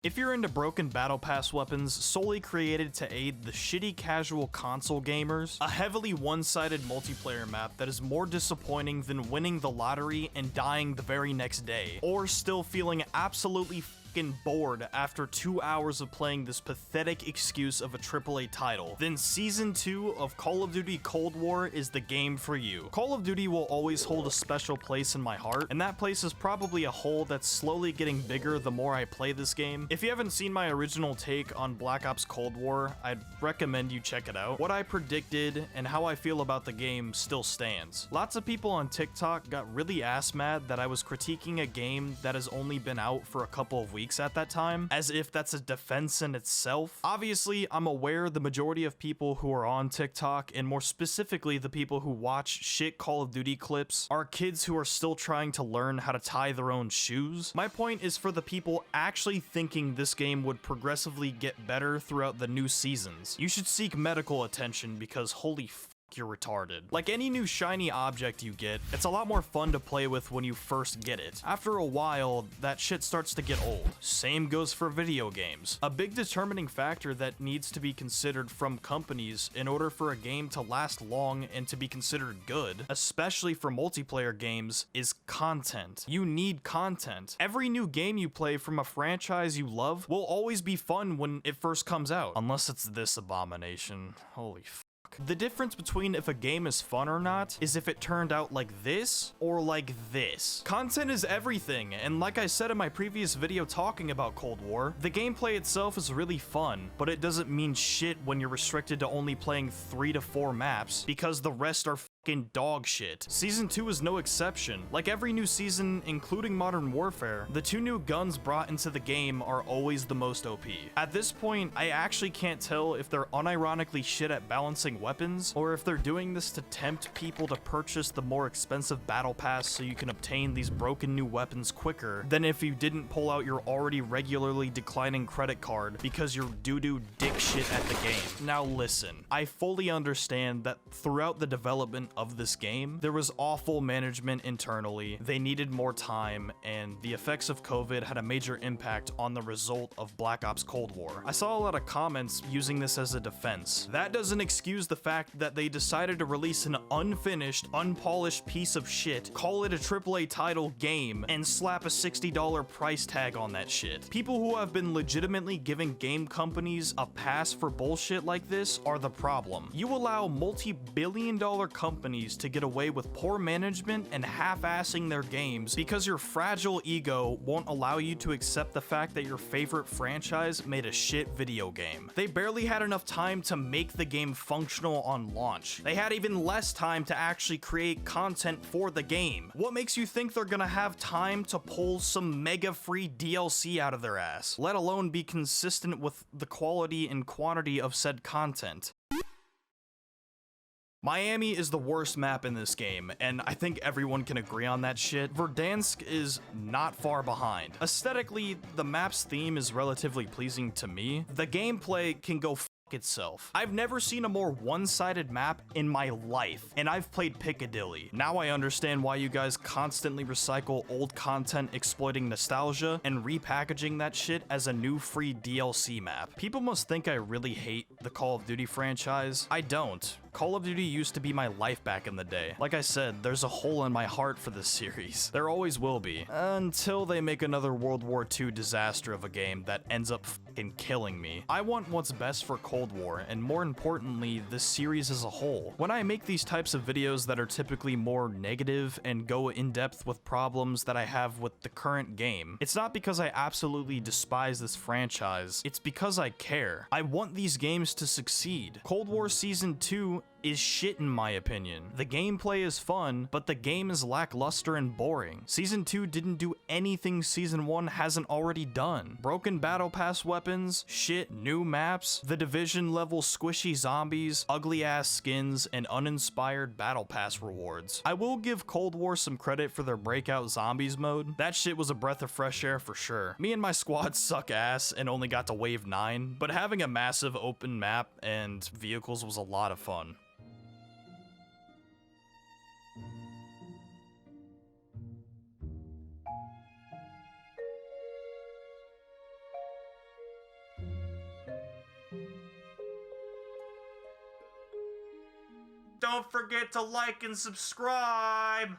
If you're into broken battle pass weapons solely created to aid the shitty casual console gamers, a heavily one-sided multiplayer map that is more disappointing than winning the lottery and dying the very next day, or still feeling absolutely bored after 2 hours of playing this pathetic excuse of a AAA title, then Season 2 of Call of Duty Cold War is the game for you. Call of Duty will always hold a special place in my heart, and that place is probably a hole that's slowly getting bigger the more I play this game. If you haven't seen my original take on Black Ops Cold War, I'd recommend you check it out. What I predicted and how I feel about the game still stands. Lots of people on TikTok got really ass mad that I was critiquing a game that has only been out for a couple of weeks at that time, as if that's a defense in itself. Obviously, I'm aware the majority of people who are on TikTok, and more specifically the people who watch shit Call of Duty clips, are kids who are still trying to learn how to tie their own shoes. My point is for the people actually thinking this game would progressively get better throughout the new seasons. You should seek medical attention because holy you're retarded. Like any new shiny object you get, it's a lot more fun to play with when you first get it. After a while, that shit starts to get old. Same goes for video games. A big determining factor that needs to be considered from companies in order for a game to last long and to be considered good, especially for multiplayer games, is content. You need content. Every new game you play from a franchise you love will always be fun when it first comes out, unless it's this abomination. Holy the difference between if a game is fun or not is if it turned out like this or like this. Content is everything, and like I said in my previous video talking about Cold War, the gameplay itself is really fun, but it doesn't mean shit when you're restricted to only playing 3 to 4 maps because the rest are fucking dog shit. Season 2 is no exception. Like every new season, including Modern Warfare, the 2 new guns brought into the game are always the most OP. At this point, I actually can't tell if they're unironically shit at balancing weapons, or if they're doing this to tempt people to purchase the more expensive battle pass so you can obtain these broken new weapons quicker than if you didn't pull out your already regularly declining credit card because you're doo-doo dick shit at the game. Now listen, I fully understand that throughout the development of this game, there was awful management internally, they needed more time, and the effects of COVID had a major impact on the result of Black Ops Cold War. I saw a lot of comments using this as a defense. That doesn't excuse the fact that they decided to release an unfinished, unpolished piece of shit, call it a AAA title game, and slap a $60 price tag on that shit. People who have been legitimately giving game companies a pass for bullshit like this are the problem. You allow multi-billion-dollar companies to get away with poor management and half-assing their games because your fragile ego won't allow you to accept the fact that your favorite franchise made a shit video game. They barely had enough time to make the game functional on launch. They had even less time to actually create content for the game. What makes you think they're gonna have time to pull some mega free DLC out of their ass, let alone be consistent with the quality and quantity of said content? Miami is the worst map in this game, and I think everyone can agree on that shit. Verdansk is not far behind. Aesthetically, the map's theme is relatively pleasing to me. The gameplay can go itself. I've never seen a more one-sided map in my life, and I've played Piccadilly. Now I understand why you guys constantly recycle old content exploiting nostalgia and repackaging that shit as a new free DLC map. People must think I really hate the Call of Duty franchise. I don't. Call of Duty used to be my life back in the day. Like I said, there's a hole in my heart for this series. There always will be. Until they make another World War II disaster of a game that ends up fucking killing me. I want what's best for Cold War, and more importantly, this series as a whole. When I make these types of videos that are typically more negative and go in depth with problems that I have with the current game, it's not because I absolutely despise this franchise, it's because I care. I want these games to succeed. Cold War Season 2 is shit in my opinion. The gameplay is fun, but the game is lackluster and boring. Season 2 didn't do anything Season 1 hasn't already done. Broken battle pass weapons, shit, new maps, the Division level squishy zombies, ugly ass skins, and uninspired battle pass rewards. I will give Cold War some credit for their breakout zombies mode. That shit was a breath of fresh air for sure. Me and my squad suck ass and only got to wave 9, but having a massive open map and vehicles was a lot of fun. don't forget to like and subscribe.